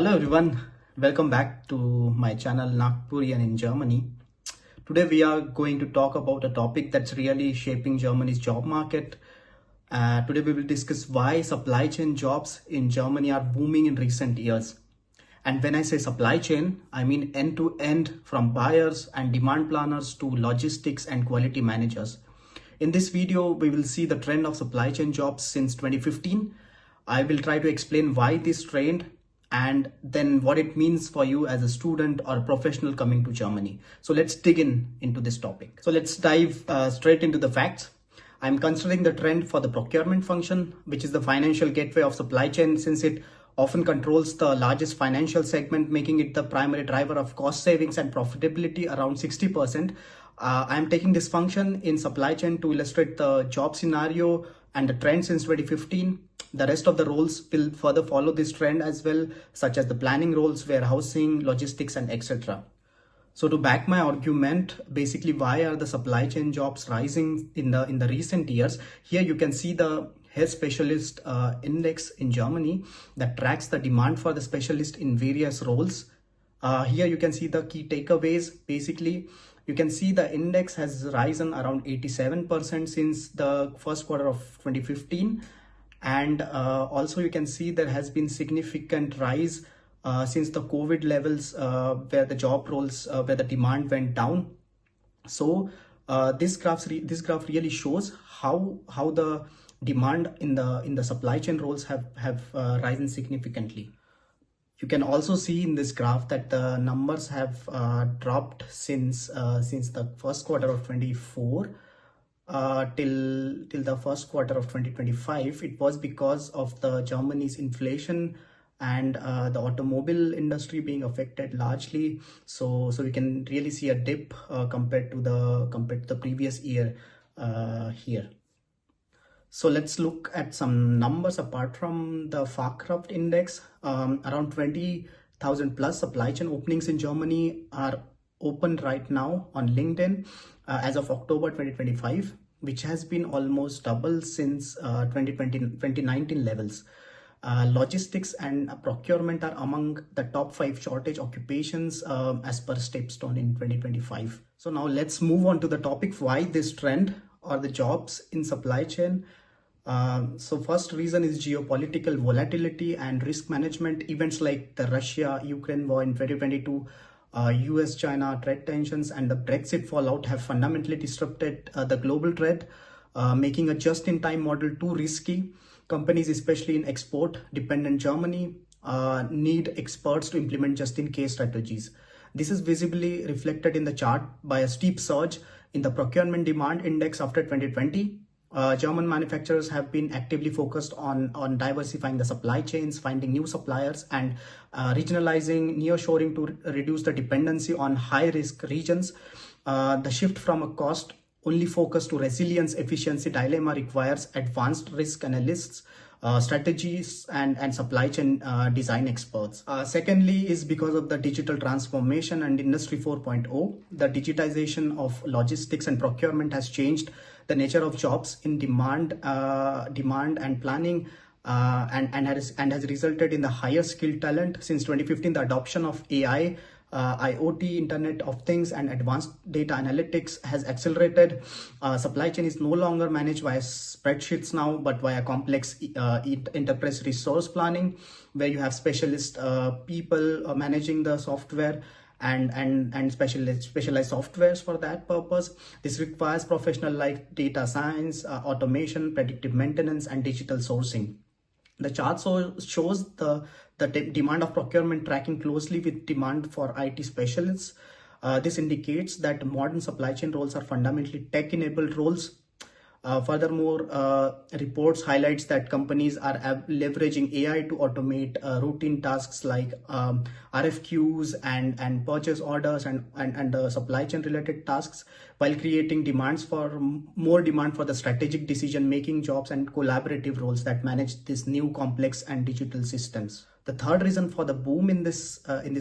Hello everyone, welcome back to my channel Nagpurian in Germany. Today we are going to talk about a topic that's really shaping Germany's job market. Today we will discuss why supply chain jobs in Germany are booming in recent years. And when I say supply chain, I mean end to end, from buyers and demand planners to logistics and quality managers. In this video, we will see the trend of supply chain jobs since 2015. I will try to explain why this trend and then what it means for you as a student or a professional coming to Germany. So let's dig into this topic. So let's dive straight into the facts. I'm considering the trend for the procurement function, which is the financial gateway of supply chain, since it often controls the largest financial segment, making it the primary driver of cost savings and profitability around 60%. I'm taking this function in supply chain to illustrate the job scenario and the trend since 2015. The rest of the roles will further follow this trend as well, such as the planning roles, warehousing, logistics, and etc. So to back my argument, basically why are the supply chain jobs rising in the recent years? Here you can see the head specialist index in Germany that tracks the demand for the specialist in various roles. Here you can see the key takeaways. Basically, you can see the index has risen around 87% since the first quarter of 2015. And also you can see there has been significant rise since the COVID levels, where the job roles, where the demand went down. So this graph really shows how the demand in the supply chain roles have risen significantly. You can also see in this graph that the numbers have dropped since the first quarter of 24 till the first quarter of 2025. It was because of the Germany's inflation and the automobile industry being affected largely. So we can really see a dip compared to the previous year here. So let's look at some numbers apart from the Fachkraft index. Around 20,000 plus supply chain openings in Germany are open right now on LinkedIn as of October 2025, which has been almost double since 2019 levels. Logistics and procurement are among the top 5 shortage occupations as per StepStone in 2025. So now let's move on to the topic why this trend or the jobs in supply chain. So first reason is geopolitical volatility and risk management. Events like the Russia-Ukraine war in 2022, US-China trade tensions, and the Brexit fallout have fundamentally disrupted the global trade, making a just-in-time model too risky. Companies, especially in export-dependent Germany, need experts to implement just-in-case strategies. This is visibly reflected in the chart by a steep surge in the procurement demand index after 2020. German manufacturers have been actively focused on diversifying the supply chains, finding new suppliers, and regionalizing nearshoring to reduce the dependency on high-risk regions. The shift from a cost-only focus to resilience efficiency dilemma requires advanced risk analysts, strategies, and supply chain design experts. Secondly is because of the digital transformation and Industry 4.0. The digitization of logistics and procurement has changed the nature of jobs in demand and planning, and has resulted in the higher skilled talent. Since 2015, the adoption of AI, IoT, Internet of Things, and advanced data analytics has accelerated. Supply chain is no longer managed via spreadsheets now, but via complex enterprise resource planning, where you have specialist people managing the software and specialized softwares for that purpose. This requires professional like data science, automation, predictive maintenance, and digital sourcing. The chart shows the demand of procurement tracking closely with demand for IT specialists. This indicates that modern supply chain roles are fundamentally tech-enabled roles. Furthermore, reports highlights that companies are leveraging AI to automate routine tasks like RFQs and purchase orders and the supply chain related tasks, while creating more demand for the strategic decision making jobs and collaborative roles that manage these new complex and digital systems. The third reason for the boom in the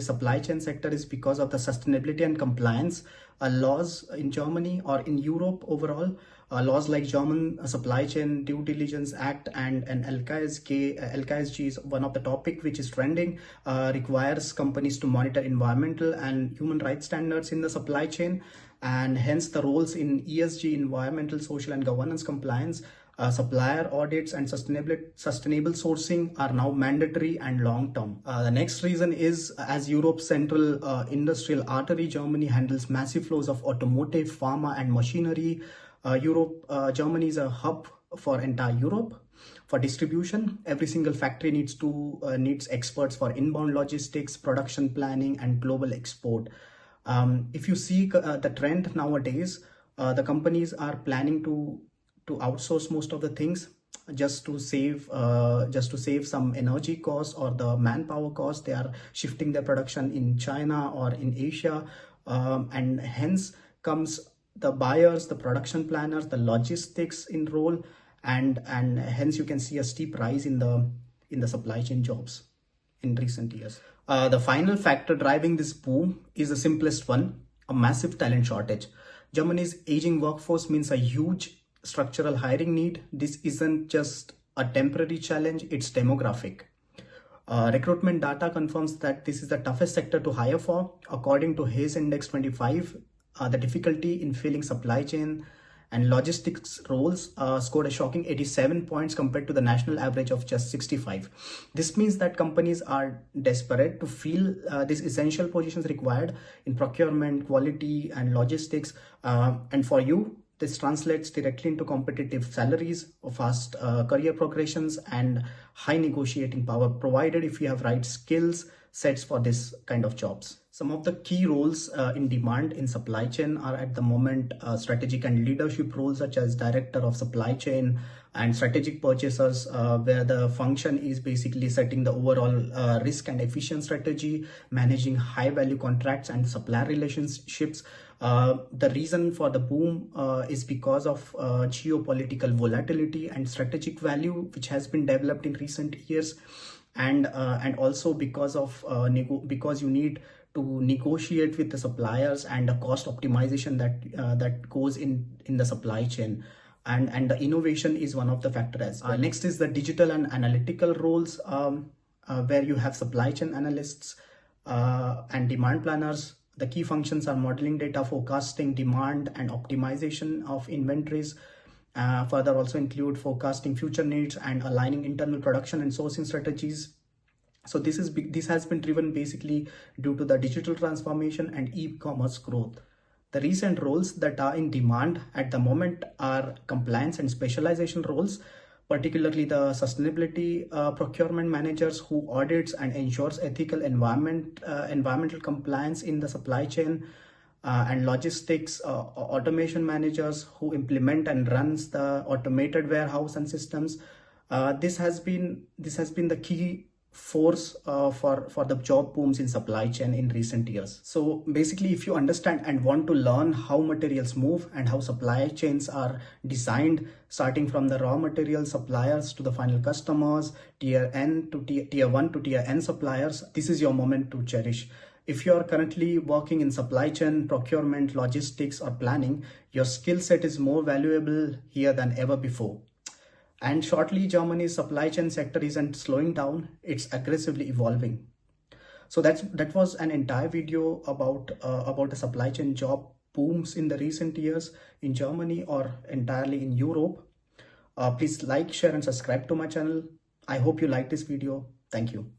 supply chain sector is because of the sustainability and compliance laws in Germany or in Europe overall. Laws like German Supply Chain Due Diligence Act and LkSG is one of the topic which is trending, requires companies to monitor environmental and human rights standards in the supply chain, and hence the roles in ESG, environmental, social and governance compliance, supplier audits and sustainable sourcing are now mandatory and long term. The next reason is, as Europe's central industrial artery, Germany handles massive flows of automotive, pharma and machinery. Germany is a hub for entire Europe for distribution. Every single factory needs experts for inbound logistics, production planning and global export. If you see the trend nowadays, the companies are planning to outsource most of the things just to save some energy costs or the manpower cost. They are shifting their production in China or in Asia, and hence comes the buyers, the production planners, the logistics in role, and hence you can see a steep rise in the supply chain jobs in recent years. The final factor driving this boom is the simplest one: a massive talent shortage. Germany's aging workforce means a huge structural hiring need. This isn't just a temporary challenge, it's demographic. Recruitment data confirms that this is the toughest sector to hire for. According to Hayes Index 25, the difficulty in filling supply chain and logistics roles scored a shocking 87 points compared to the national average of just 65. This means that companies are desperate to fill these essential positions required in procurement, quality and logistics. And for you, this translates directly into competitive salaries, fast career progressions and high negotiating power, provided if you have right skills sets for this kind of jobs. Some of the key roles in demand in supply chain are at the moment strategic and leadership roles such as director of supply chain and strategic purchasers, where the function is basically setting the overall risk and efficient strategy, managing high value contracts and supplier relationships. The reason for the boom is because of geopolitical volatility and strategic value which has been developed in recent years, and also because of because you need to negotiate with the suppliers and the cost optimization that goes in the supply chain, and the innovation is one of the factors. Next is the digital and analytical roles, where you have supply chain analysts and demand planners. The key functions are modeling data, forecasting demand and optimization of inventories. Further also include forecasting future needs and aligning internal production and sourcing strategies. So this has been driven basically due to the digital transformation and e-commerce growth. The recent roles that are in demand at the moment are compliance and specialization roles, particularly the sustainability procurement managers who audits and ensures ethical environmental compliance in the supply chain, and logistics automation managers who implement and runs the automated warehouse and systems. This has been the key force for the job booms in supply chain in recent years. So basically, if you understand and want to learn how materials move and how supply chains are designed, starting from the raw material suppliers to the final customers, tier 1 to tier N suppliers, this is your moment to cherish. If you are currently working in supply chain, procurement, logistics or planning, your skill set is more valuable here than ever before. And shortly, Germany's supply chain sector isn't slowing down, it's aggressively evolving. So that was an entire video about the supply chain job booms in the recent years in Germany or entirely in Europe. Please like, share and subscribe to my channel. I hope you like this video. Thank you.